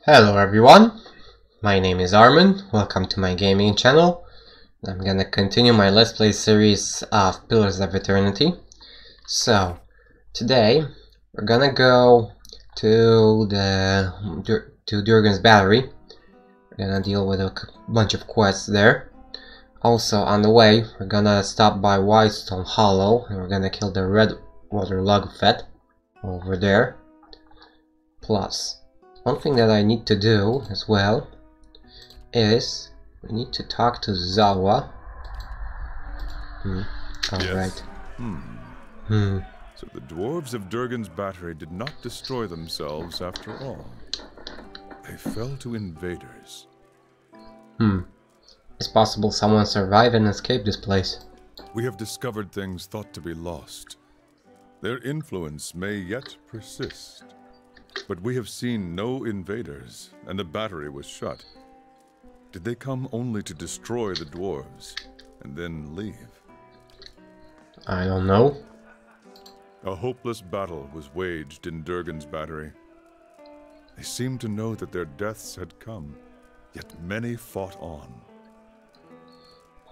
Hello everyone, my name is Armin, welcome to my gaming channel. I'm gonna continue my Let's Play series of Pillars of Eternity. So, today we're gonna go to Durgan's Battery. We're gonna deal with a bunch of quests there. Also, on the way, we're gonna stop by Whitestone Hollow and we're gonna kill the red water logfet over there. Plus, one thing that I need to do as well is we need to talk to Zahua. Alright. So the dwarves of Durgan's Battery did not destroy themselves after all. They fell to invaders. It's possible someone survived and escaped this place. We have discovered things thought to be lost. Their influence may yet persist. But we have seen no invaders, and the battery was shut. Did they come only to destroy the dwarves, and then leave? I don't know. A hopeless battle was waged in Durgan's Battery. They seemed to know that their deaths had come, yet many fought on.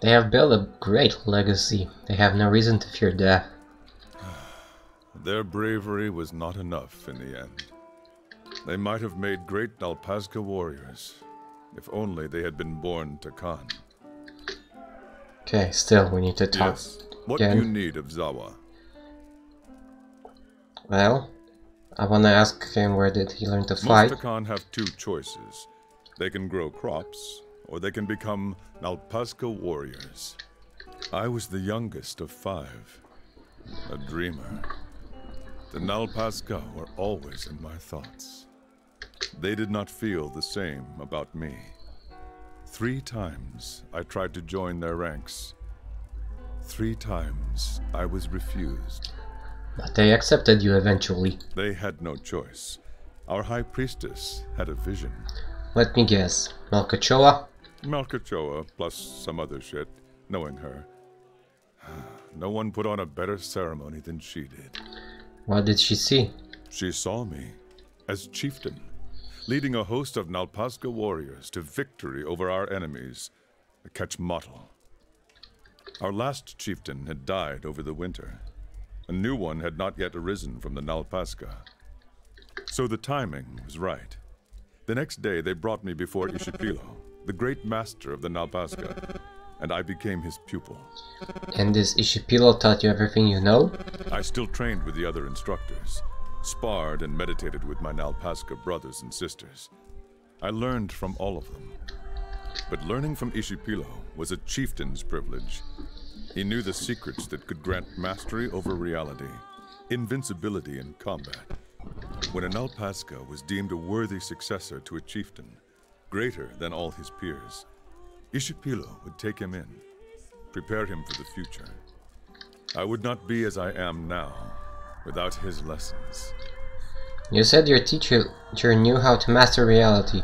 They have built a great legacy. They have no reason to fear death. Their bravery was not enough in the end. They might have made great Nalpazka warriors, if only they had been born to Khan. Okay, still, we need to talk. Yes. What again. do you need of Zahua? Well, I wanna ask him where did he learn to fight. Most Khan have two choices. They can grow crops, or they can become Nalpazka warriors. I was the youngest of 5, a dreamer. The Nalpazka were always in my thoughts. They did not feel the same about me. 3 times I tried to join their ranks. 3 times I was refused. But they accepted you eventually. They had no choice. Our high priestess had a vision. Let me guess. Malkachoa? Malkachoa plus some other shit, knowing her. No one put on a better ceremony than she did. What did she see? She saw me as chieftain, leading a host of Nalpazka warriors to victory over our enemies, the Kechmatl. Our last chieftain had died over the winter. A new one had not yet arisen from the Nalpazka. So the timing was right. The next day they brought me before Ishipilo, the great master of the Nalpazka, and I became his pupil. And this Ishipilo taught you everything you know? I still trained with the other instructors, sparred and meditated with my Nalpazka brothers and sisters. I learned from all of them. But learning from Ishipilo was a chieftain's privilege. He knew the secrets that could grant mastery over reality, invincibility in combat. When a Nalpazka was deemed a worthy successor to a chieftain, greater than all his peers, Ishipilo would take him in, prepare him for the future. I would not be as I am now without his lessons. You said your teacher knew how to master reality.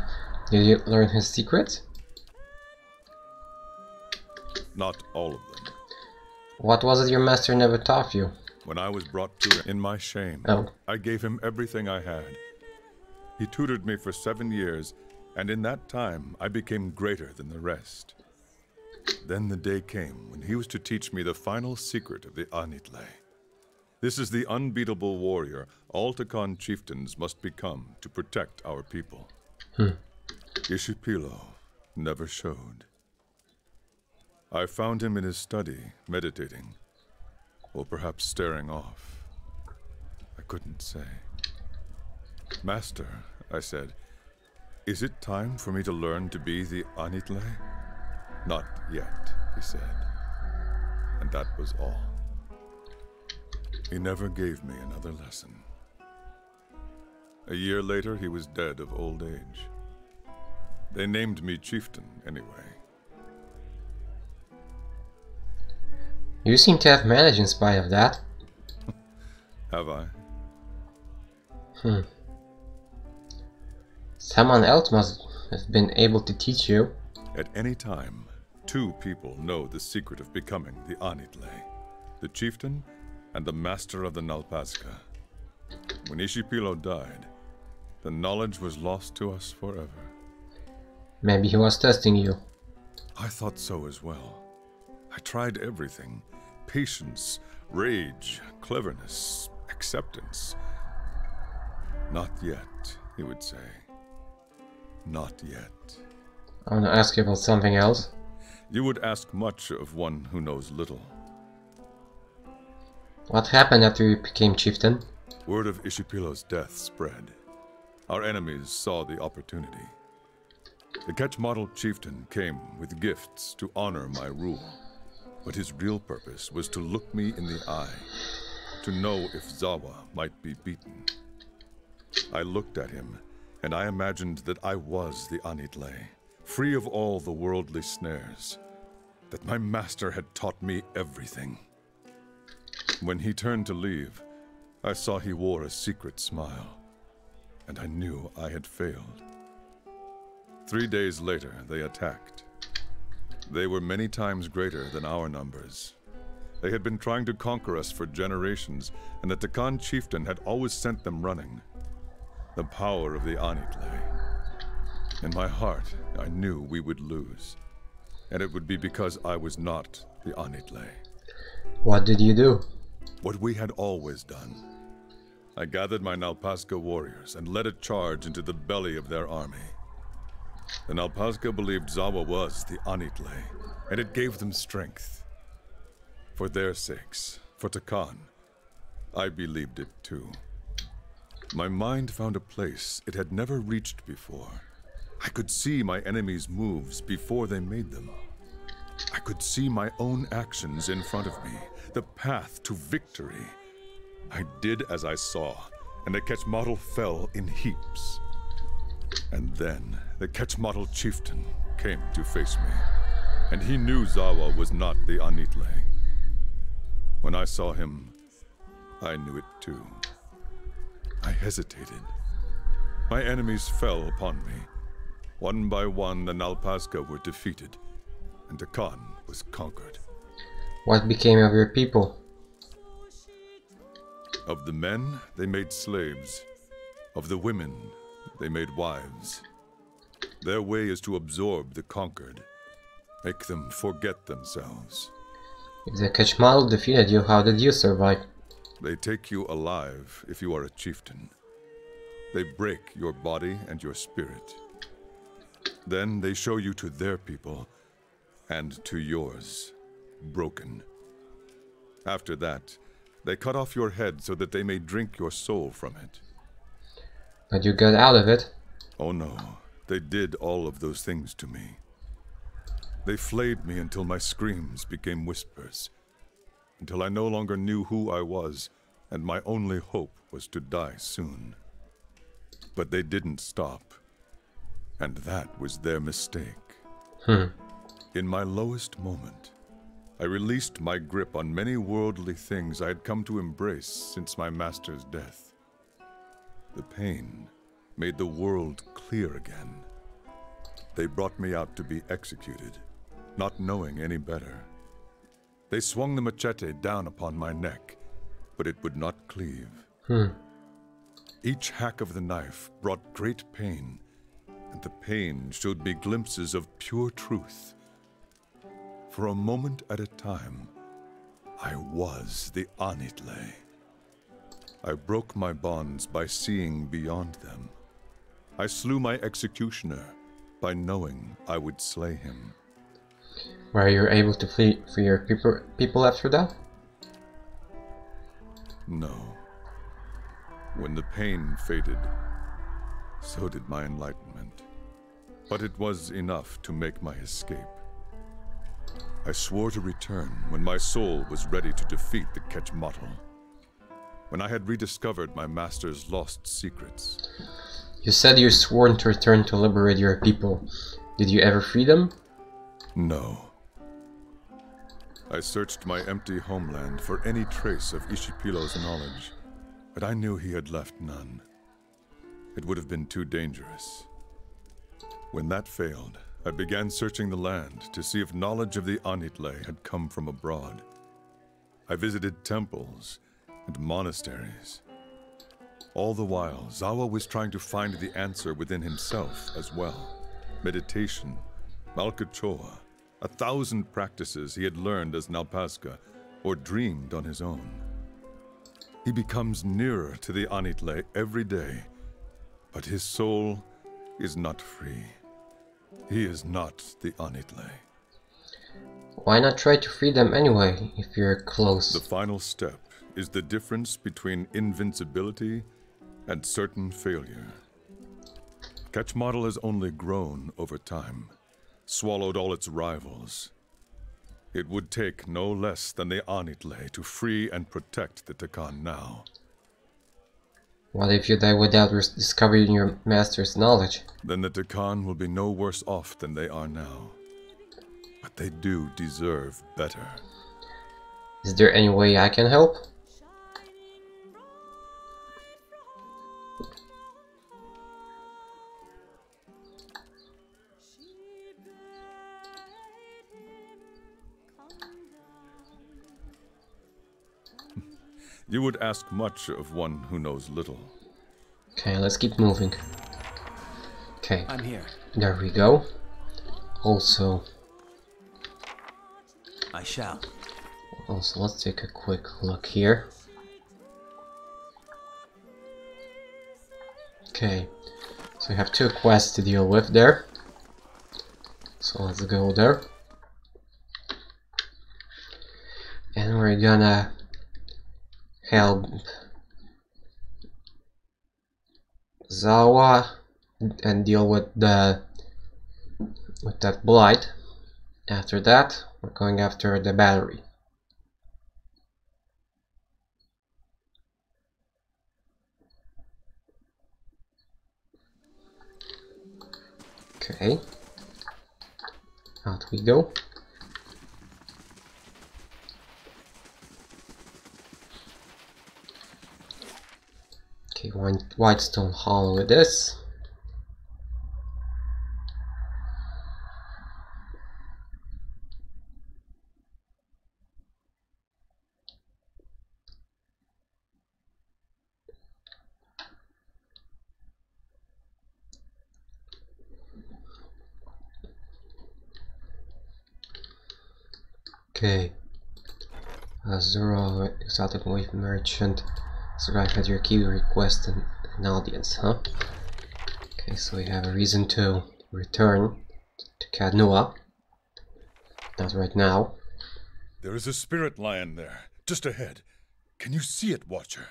Did you learn his secrets? Not all of them. What was it your master never taught you? When I was brought to him in my shame, I gave him everything I had. He tutored me for 7 years, and in that time I became greater than the rest. Then the day came when he was to teach me the final secret of the Anitle. This is the unbeatable warrior all Takan chieftains must become to protect our people. Ishipilo never showed. I found him in his study, meditating, or perhaps staring off. I couldn't say. Master, I said, is it time for me to learn to be the Anitle? Not yet, he said. And that was all. He never gave me another lesson. A year later, he was dead of old age. They named me chieftain anyway. You seem to have managed in spite of that. Have I? Someone else must have been able to teach you. At any time, 2 people know the secret of becoming the Anitle, the chieftain and the master of the Nalpazka. When Ishipilo died, the knowledge was lost to us forever. Maybe he was testing you. I thought so as well. I tried everything. Patience, rage, cleverness, acceptance. Not yet, he would say. Not yet. I want to ask you about something else. You would ask much of one who knows little. What happened after you became chieftain? Word of Ishipilo's death spread. Our enemies saw the opportunity. The Ketch-model chieftain came with gifts to honor my rule, but his real purpose was to look me in the eye, to know if Zahua might be beaten. I looked at him, and I imagined that I was the Anitle, free of all the worldly snares, that my master had taught me everything. When he turned to leave, I saw he wore a secret smile, and I knew I had failed. 3 days later, they attacked. They were many times greater than our numbers. They had been trying to conquer us for generations, and the Takan chieftain had always sent them running. The power of the Anitle. In my heart, I knew we would lose, and it would be because I was not the Anitle. What did you do? What we had always done. I gathered my Nalpazca warriors and led a charge into the belly of their army. The Nalpazca believed Zahua was the Anitle, and it gave them strength. For their sakes, for Takan, I believed it too. My mind found a place it had never reached before. I could see my enemies' moves before they made them. I could see my own actions in front of me, the path to victory. I did as I saw, and the Ketch-model fell in heaps. And then the Ketch-model chieftain came to face me, and he knew Zahua was not the Anitle. When I saw him, I knew it too. I hesitated. My enemies fell upon me. One by one, the Nalpazca were defeated, and Takan was conquered. What became of your people? Of the men, they made slaves. Of the women, they made wives. Their way is to absorb the conquered, make them forget themselves. If the Ketch-model defeated you, how did you survive? They take you alive if you are a chieftain. They break your body and your spirit. Then they show you to their people, and to yours, broken. After that, they cut off your head so that they may drink your soul from it. But you got out of it? Oh no, they did all of those things to me. They flayed me until my screams became whispers, until I no longer knew who I was, and my only hope was to die soon. But they didn't stop, and that was their mistake. In my lowest moment, I released my grip on many worldly things I had come to embrace since my master's death. The pain made the world clear again. They brought me out to be executed, not knowing any better. They swung the machete down upon my neck, but it would not cleave. Each hack of the knife brought great pain, and the pain showed me glimpses of pure truth. For a moment at a time, I was the Anitle. I broke my bonds by seeing beyond them. I slew my executioner by knowing I would slay him. Were you able to free your people after that? No. When the pain faded, so did my enlightenment. But it was enough to make my escape. I swore to return when my soul was ready to defeat the Ketch-model. When I had rediscovered my master's lost secrets. You said you sworn to return to liberate your people. Did you ever free them? No. I searched my empty homeland for any trace of Ishipilo's knowledge, but I knew he had left none. It would have been too dangerous. When that failed, I began searching the land to see if knowledge of the Anitle had come from abroad. I visited temples and monasteries. All the while, Zahua was trying to find the answer within himself as well. Meditation, Malkachoa, 1,000 practices he had learned as Nalpaska, or dreamed on his own. He becomes nearer to the Anitle every day, but his soul is not free. He is not the Anitle. Why not try to free them anyway, if you're close? The final step is the difference between invincibility and certain failure. Ketchmodel has only grown over time, swallowed all its rivals. It would take no less than the Anitle to free and protect the Takan now. What if you die without discovering your master's knowledge? Then the Takan will be no worse off than they are now. But they do deserve better. Is there any way I can help? You would ask much of one who knows little. Okay, let's keep moving. Okay, I'm here. there we go. Also, I shall. let's take a quick look here. Okay, so we have 2 quests to deal with there. So let's go there. And we're gonna help Zahua and deal with that blight. After that, we're going after the battery. Okay, out we go. Okay, Whitestone Hollow it is. Okay, Azura, exotic wave merchant. So I had your key request and an audience, huh? Okay, so we have a reason to return to Kadnua. Not right now. There is a spirit lion there, just ahead. Can you see it, Watcher?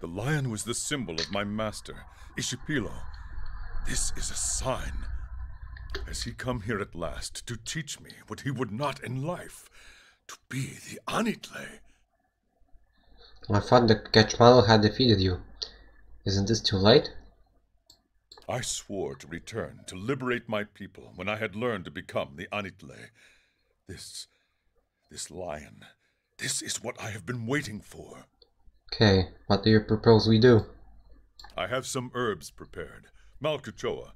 The lion was the symbol of my master, Ishipilo. This is a sign. Has he come here at last to teach me what he would not in life? To be the Anitle? I thought the Ketchmodel had defeated you. Isn't this too late? I swore to return to liberate my people when I had learned to become the Anitle. This lion, this is what I have been waiting for. Okay, what do you propose we do? I have some herbs prepared, Malkachoa,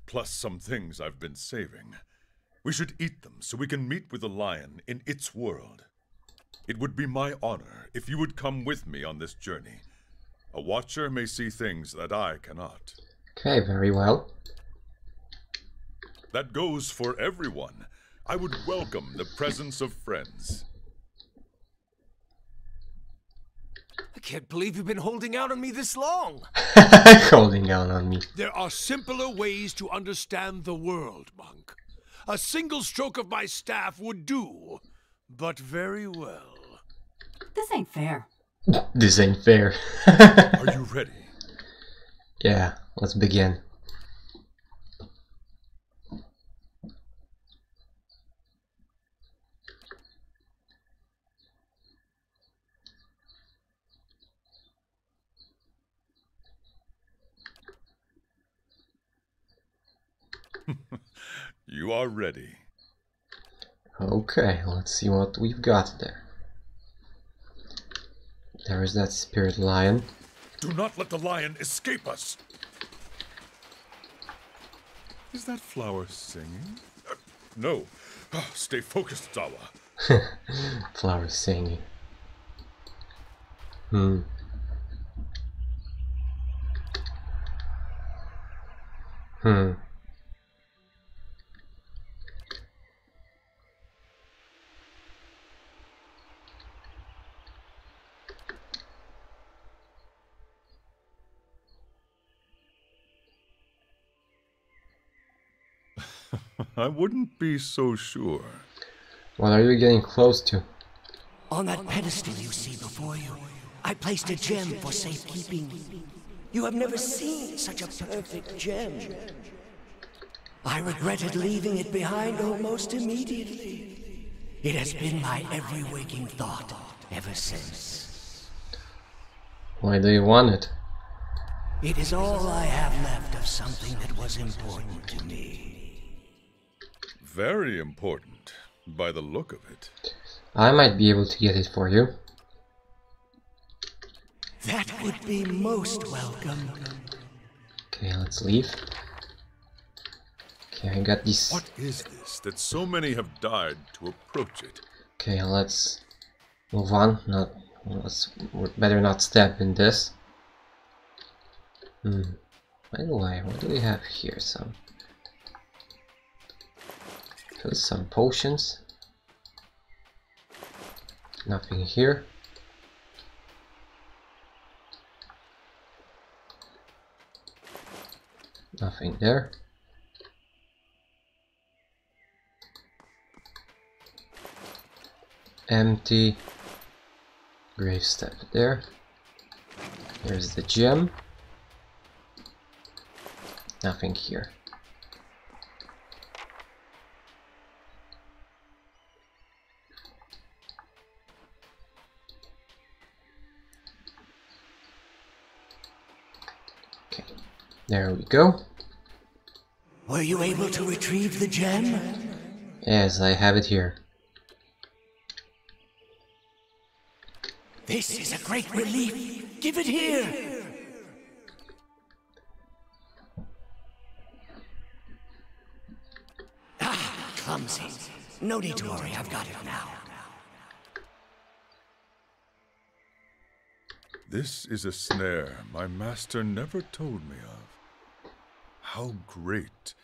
plus some things I've been saving. We should eat them so we can meet with the lion in its world. It would be my honor if you would come with me on this journey. A watcher may see things that I cannot. Okay, very well. That goes for everyone. I would welcome the presence of friends. I can't believe you've been holding out on me this long. Holding out on me. There are simpler ways to understand the world, monk. A single stroke of my staff would do, but very well. This ain't fair. This ain't fair. Are you ready? Yeah, let's begin. You are ready. Okay, let's see what we've got there. There is that spirit lion. Do not let the lion escape us. Is that flower singing? No. Stay focused, Zahua. Flower singing. I wouldn't be so sure. What are you getting close to? On that pedestal you see before you, I placed a gem for safekeeping. You have never seen such a perfect gem. I regretted leaving it behind almost immediately. It has been my every waking thought ever since. Why do you want it? It is all I have left of something that was important to me. Very important, by the look of it. I might be able to get it for you. That would be most welcome. Okay, let's leave. Okay, I got this. What is this that so many have died to approach it? Okay, let's move on. We'd better not step in this. By the way, what do we have here? Some potions. Nothing here. Nothing there. Empty. Grave step there. There's the gem. Nothing here. Okay, there we go. Were you able to retrieve the gem? Yes, I have it here. This is a great relief. Give it here. Ah, clumsy. No need to worry, I've got it now. This is a snare my master never told me of. How great,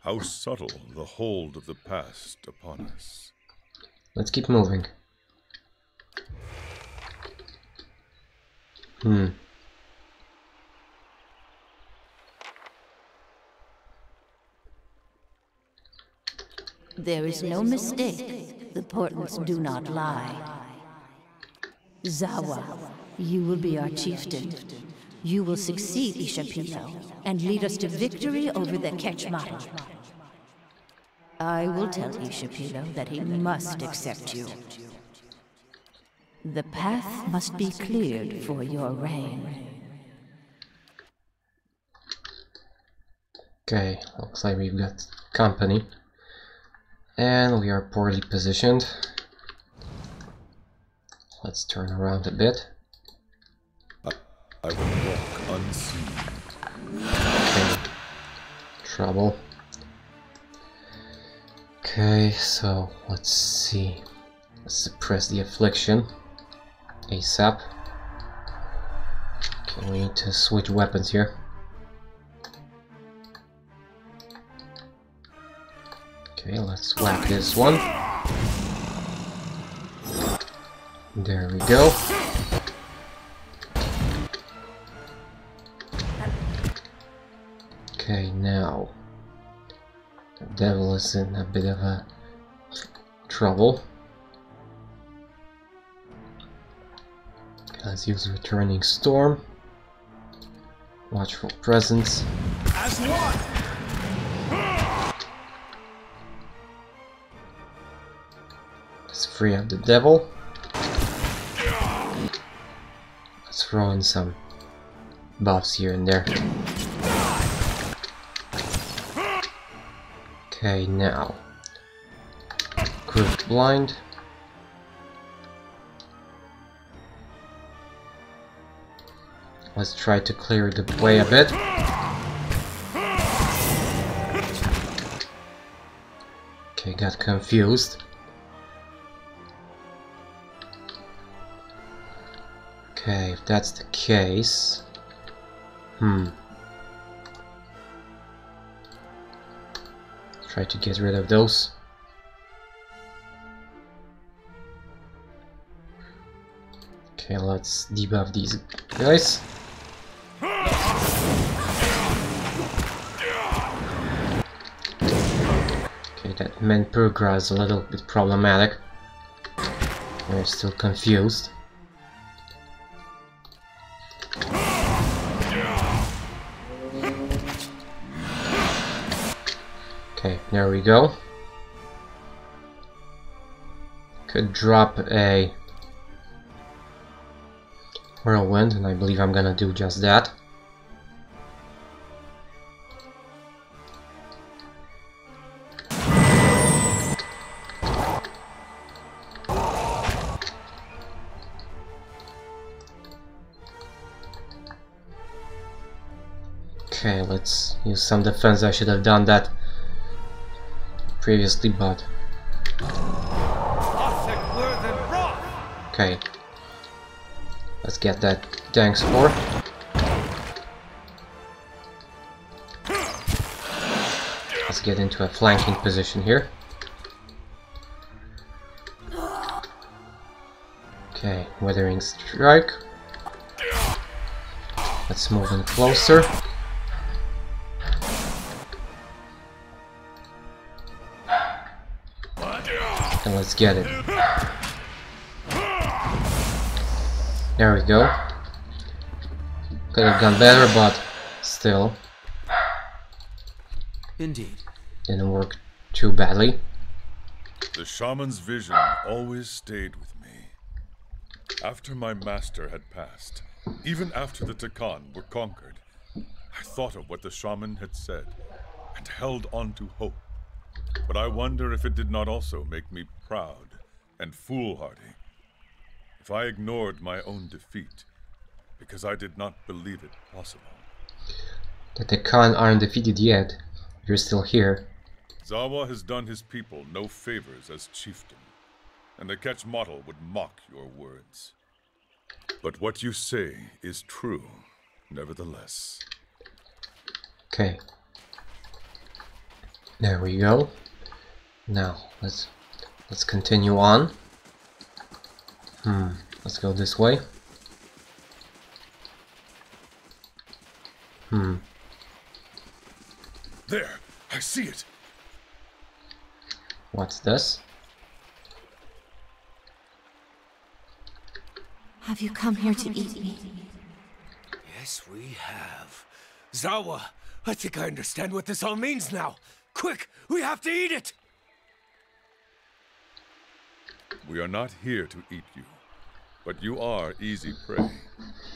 how subtle the hold of the past upon us. Let's keep moving. There is no mistake. The portents do not lie. Zahua, you will be our chieftain. You will succeed Ishapilo and lead us to victory over the Ketchmata. I will tell Ishapilo that he must accept you. The path must be cleared for your reign. Okay, looks like we've got company. And we are poorly positioned. Let's turn around a bit. I will walk unseen. Okay. Trouble. Okay, so let's see. Let's suppress the affliction ASAP. Okay, we need to switch weapons here. Okay, let's whack this one. There we go. Okay, now the devil is in a bit of a trouble. Let's use Returning Storm. Watchful Presence. As one! Let's free up the devil. Let's throw in some buffs here and there. Okay, now Crude Blind. Let's try to clear the way a bit. Okay, got confused. Okay, if that's the case... Try to get rid of those. Okay, let's debuff these guys. Okay, that Menpurgra is a little bit problematic. We're still confused. Okay, there we go. Could drop a whirlwind, and I believe I'm gonna do just that. Okay, let's use some defense. I should have done that previously, but okay. Let's get that dank spore. Let's get into a flanking position here. Okay, Withering Strike. Let's move in closer. And let's get it. There we go. Could have gone better, but still. Indeed. Didn't work too badly. The shaman's vision always stayed with me. After my master had passed, even after the Takan were conquered, I thought of what the shaman had said and held on to hope. But I wonder if it did not also make me proud and foolhardy. If I ignored my own defeat because I did not believe it possible. The Takan aren't defeated yet. You're still here. Zahua has done his people no favors as chieftain, and the Ketch model would mock your words. But what you say is true, nevertheless. Okay. There we go. Now let's continue on. Let's go this way. There, I see it. What's this? Have you come here to eat me? Yes, we have. Zahua, I think I understand what this all means now. Quick, we have to eat it! We are not here to eat you, but you are easy prey.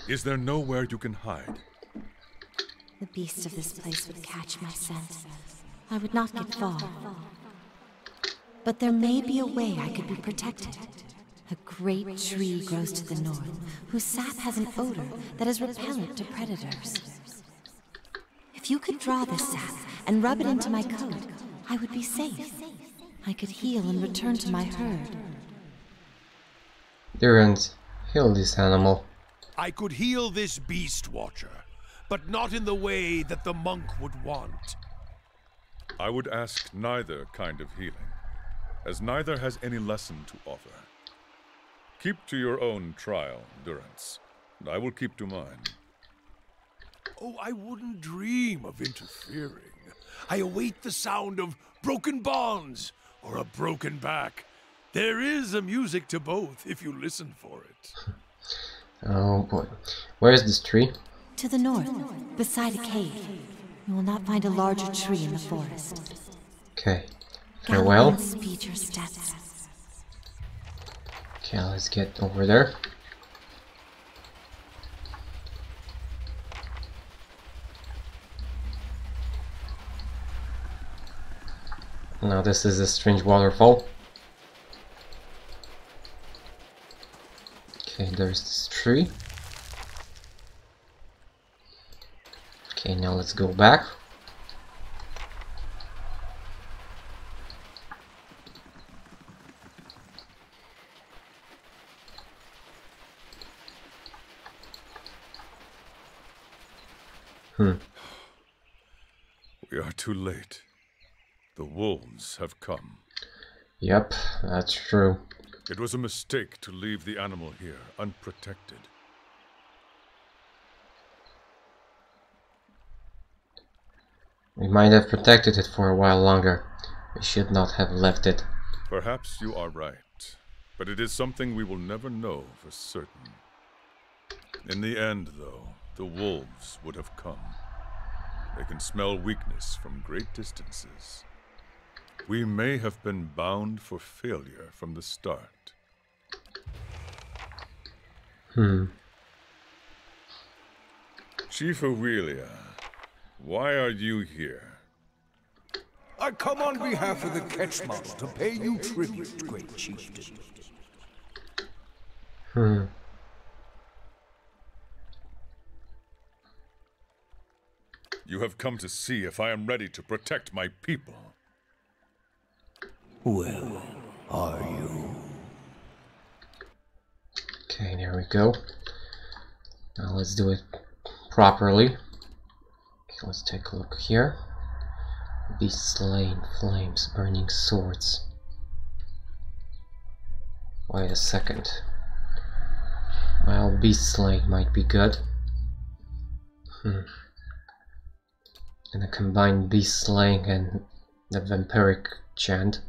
Is there nowhere you can hide? The beasts of this place would catch my scent. I would not get far. But there may be a way I could be protected. A great tree grows to the north, whose sap has an odor that is repellent to predators. If you could draw this sap and rub it into my coat, I would be safe. I could heal and return to my herd. Durant, heal this animal. I could heal this beast, Watcher, but not in the way that the monk would want. I would ask neither kind of healing, as neither has any lesson to offer. Keep to your own trial, Durance, and I will keep to mine. Oh, I wouldn't dream of interfering. I await the sound of broken bonds or a broken back. There is a music to both if you listen for it. Oh boy. Where is this tree? To the north, beside a cave. You will not find a larger tree in the forest. Okay. Farewell. Speed your steps. Okay, let's get over there. Now this is a strange waterfall. Okay, there's this tree. Okay, now let's go back. We are too late. The wolves have come. Yep, that's true. It was a mistake to leave the animal here, unprotected. We might have protected it for a while longer. We should not have left it. Perhaps you are right, but it is something we will never know for certain. In the end, though, the wolves would have come. They can smell weakness from great distances. We may have been bound for failure from the start. Chief Aurelia, why are you here? I come on behalf of the Ketch Model to pay you tribute, great chieftain. You have come to see if I am ready to protect my people. Well, are you? Okay, there we go. Now let's do it properly. Okay, let's take a look here. Beast slain, flames, burning swords. Wait a second. Well, beast slain might be good. Gonna combine beast slaying and the vampiric chant.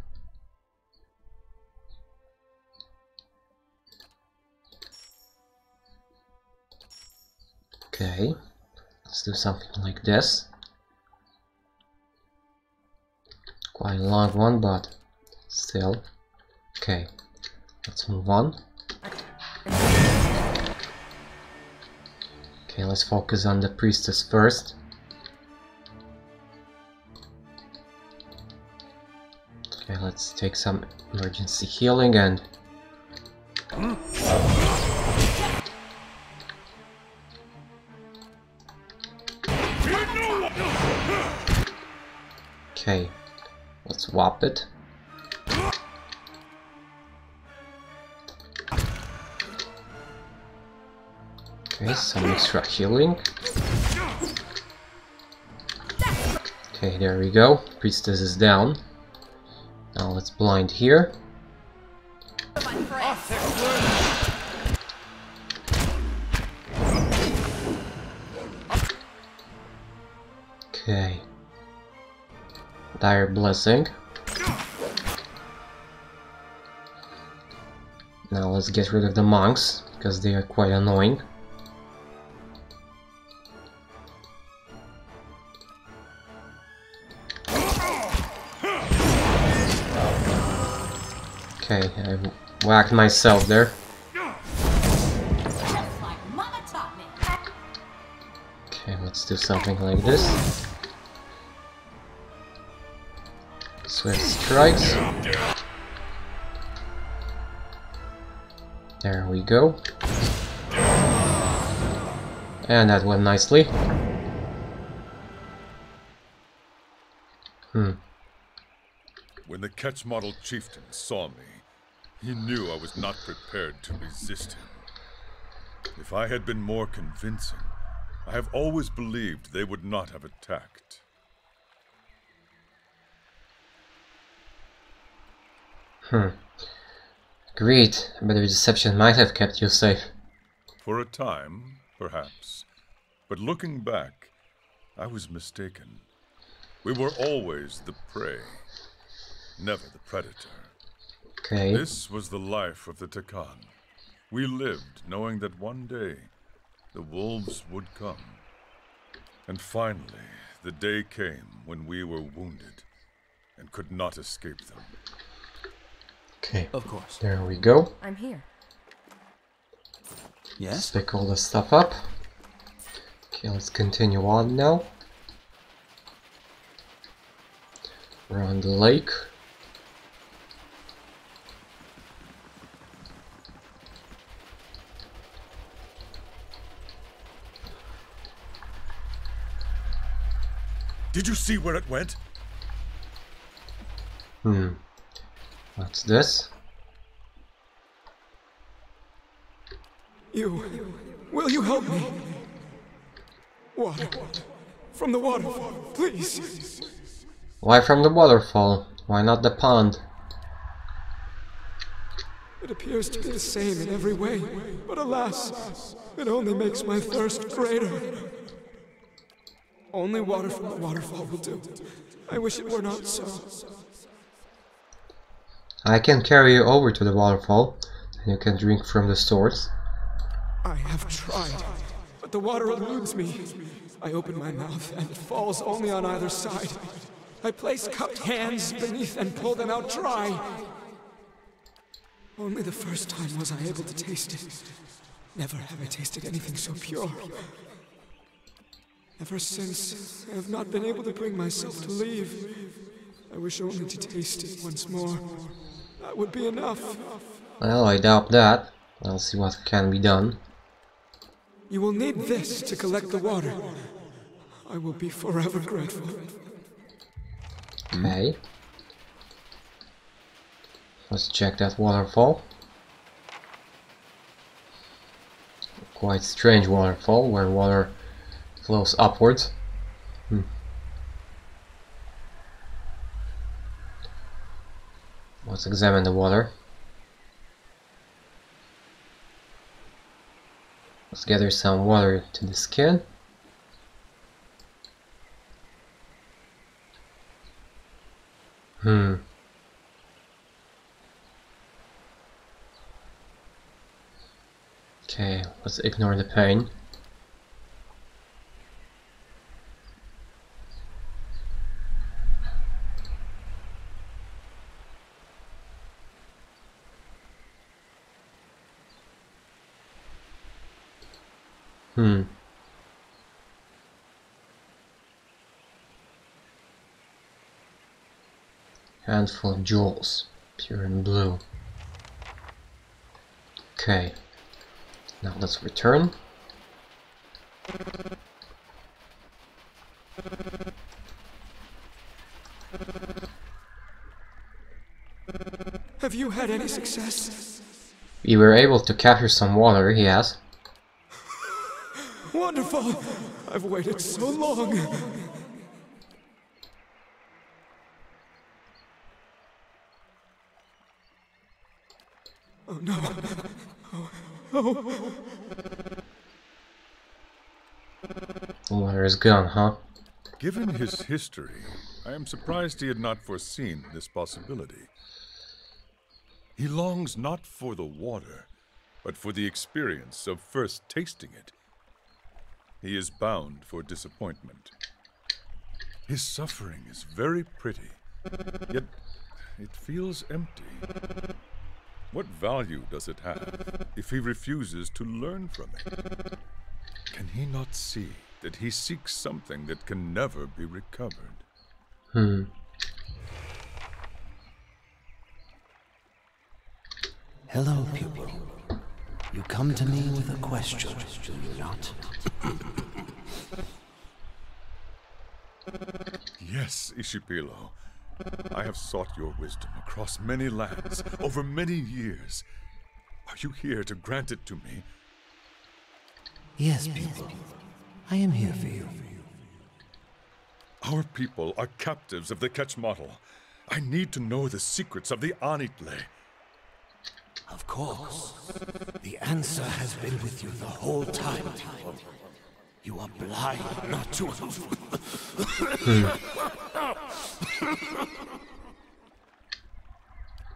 Okay, let's do something like this. Quite a long one, but still. Okay, let's move on. Okay, let's focus on the priestess first. Okay, let's take some emergency healing and... Okay, let's swap it. Okay, some extra healing. Okay, there we go. Priestess is down. Now let's blind here. Okay. Dire blessing. Now let's get rid of the monks, because they are quite annoying. Okay, I whacked myself there. Okay, let's do something like this. Swift strikes. There we go. And that went nicely. When the Ketch Model chieftain saw me, he knew I was not prepared to resist him. If I had been more convincing, I have always believed they would not have attacked. Agreed, but the deception might have kept you safe. For a time, perhaps. But looking back, I was mistaken. We were always the prey, never the predator. Okay. This was the life of the Takan. We lived knowing that one day the wolves would come. And finally, the day came when we were wounded and could not escape them. Okay. Of course. There we go. I'm here. Yes? Let's pick all the stuff up. Okay, let's continue on now. Around the lake. Did you see where it went? What's this? Will you help me? Water. From the waterfall, please. Why from the waterfall? Why not the pond? It appears to be the same in every way, but alas, it only makes my thirst greater. Only water from the waterfall will do. I wish it were not so. I can carry you over to the waterfall, and you can drink from the source. I have tried, but the water eludes me. I open my mouth, and it falls only on either side. I place cupped hands beneath and pull them out dry. Only the first time was I able to taste it. Never have I tasted anything so pure. Ever since, I have not been able to bring myself to leave. I wish only to taste it once more. That would be enough. Well, I doubt that. I'll see what can be done. You will need this to collect the water. I will be forever grateful. Okay. Let's check that waterfall. Quite strange waterfall where water flows upwards. Let's examine the water. Let's gather some water to the skin. Okay, let's ignore the pain. Handful of jewels, pure and blue. Okay, now let's return. Have you had any success? We were able to capture some water, yes. Wonderful! I've waited so long. Oh no. Oh. The water is gone, huh? Given his history, I am surprised he had not foreseen this possibility. He longs not for the water, but for the experience of first tasting it. He is bound for disappointment. His suffering is very pretty, yet it feels empty. What value does it have if he refuses to learn from it? Can he not see that he seeks something that can never be recovered? Hello, pupil. You come to me with a question, do you not? Yes, Ishipilo. I have sought your wisdom across many lands, over many years. Are you here to grant it to me? Yes, pupil. I am here for you. Our people are captives of the Ketchmotl. I need to know the secrets of the Anitle. Of course. The answer has been with you the whole time, pupil. You are blind not to...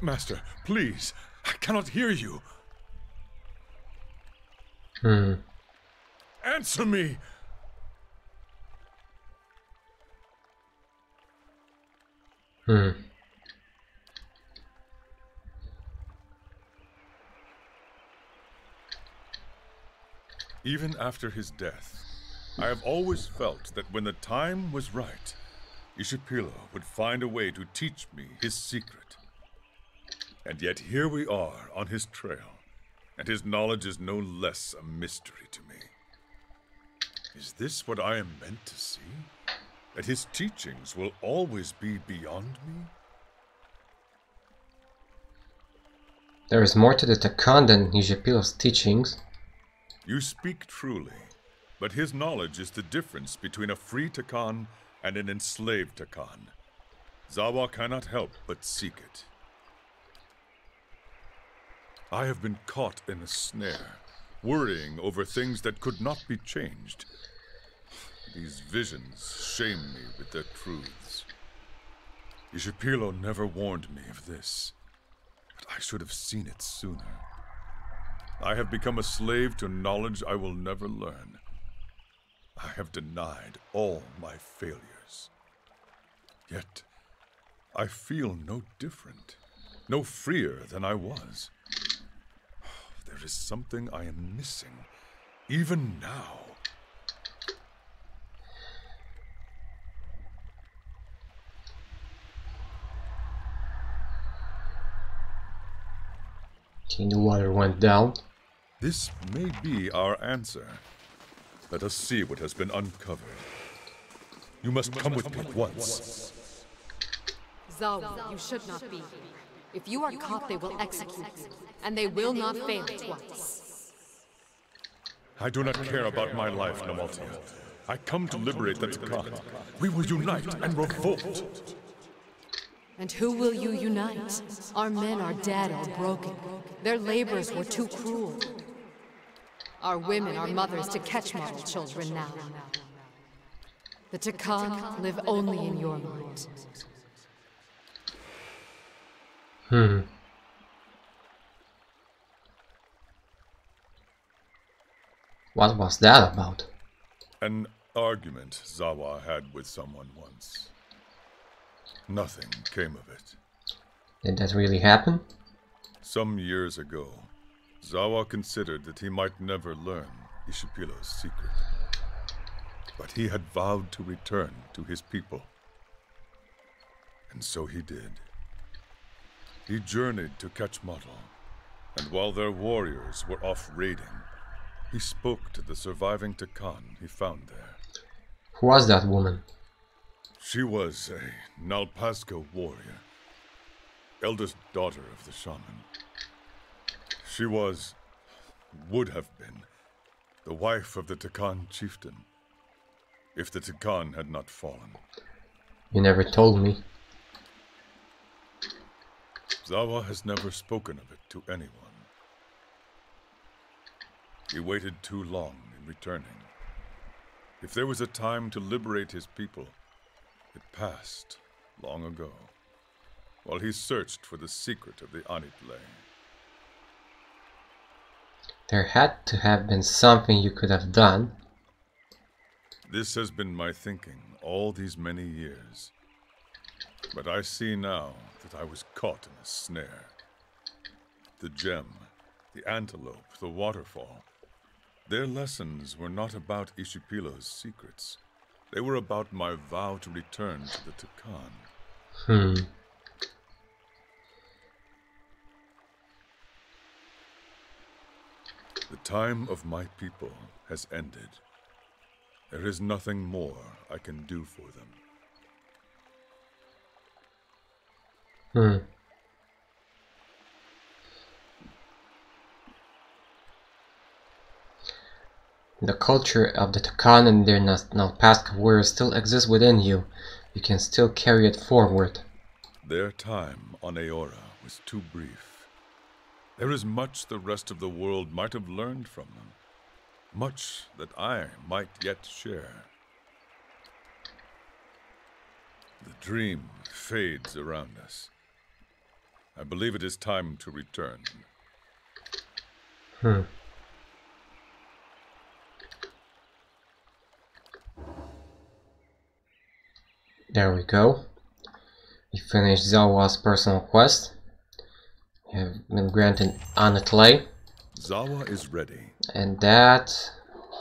Master, please. I cannot hear you. Answer me! Even after his death, I have always felt that when the time was right, Ishipilo would find a way to teach me his secret. And yet here we are on his trail, and his knowledge is no less a mystery to me. Is this what I am meant to see? That his teachings will always be beyond me? There is more to the Takan than Nishipilo's teachings. You speak truly, but his knowledge is the difference between a free Takan and an enslaved Takan. Zahua cannot help but seek it. I have been caught in a snare, worrying over things that could not be changed. These visions shame me with their truths. Ishipilo never warned me of this, but I should have seen it sooner. I have become a slave to knowledge I will never learn. I have denied all my failures. Yet, I feel no different, no freer than I was. There is something I am missing, even now. Okay, the water went down. This may be our answer. Let us see what has been uncovered. You must come with me at once. Zahua, you should not be here. If you are caught, they will execute you, and they will not fail twice. I do not care about my life, Namaltia. I come to liberate the Takan. We will unite and revolt. And who will you unite? Our men are dead or broken. Their labors were too cruel. Our women are mothers to catch model children now. The Takan live only in your mind. What was that about? An argument Zahua had with someone once. Nothing came of it. Did that really happen? Some years ago, Zahua considered that he might never learn Ishipilo's secret. But he had vowed to return to his people. And so he did. He journeyed to Kachmatl, and while their warriors were off raiding, he spoke to the surviving Takan he found there. Who was that woman? She was a Nalpazga warrior, eldest daughter of the shaman. She would have been, the wife of the Takan chieftain, if the Takan had not fallen. You never told me. Zahua has never spoken of it to anyone. He waited too long in returning. If there was a time to liberate his people, it passed long ago, while he searched for the secret of the Anitle. There had to have been something you could have done. This has been my thinking all these many years. But I see now that I was caught in a snare. The gem, the antelope, the waterfall. Their lessons were not about Ishipilo's secrets. They were about my vow to return to the Takan. The time of my people has ended. There is nothing more I can do for them. The culture of the Takan and their Nalpazga warriors still exists within you. You can still carry it forward. Their time on Aora was too brief. There is much the rest of the world might have learned from them. Much that I might yet share. The dream fades around us. I believe it is time to return. There we go. We finished Zahua's personal quest. We have been granted Anitle. Zahua is ready. And that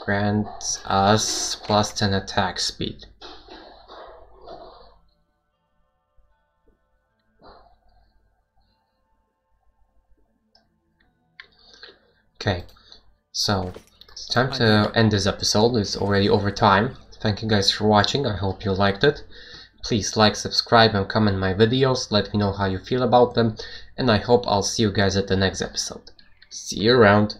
grants us plus 10 attack speed. Okay, so it's time to end this episode. It's already over time. Thank you guys for watching. I hope you liked it. Please like, subscribe, and comment my videos. Let me know how you feel about them. And I hope I'll see you guys at the next episode. See you around.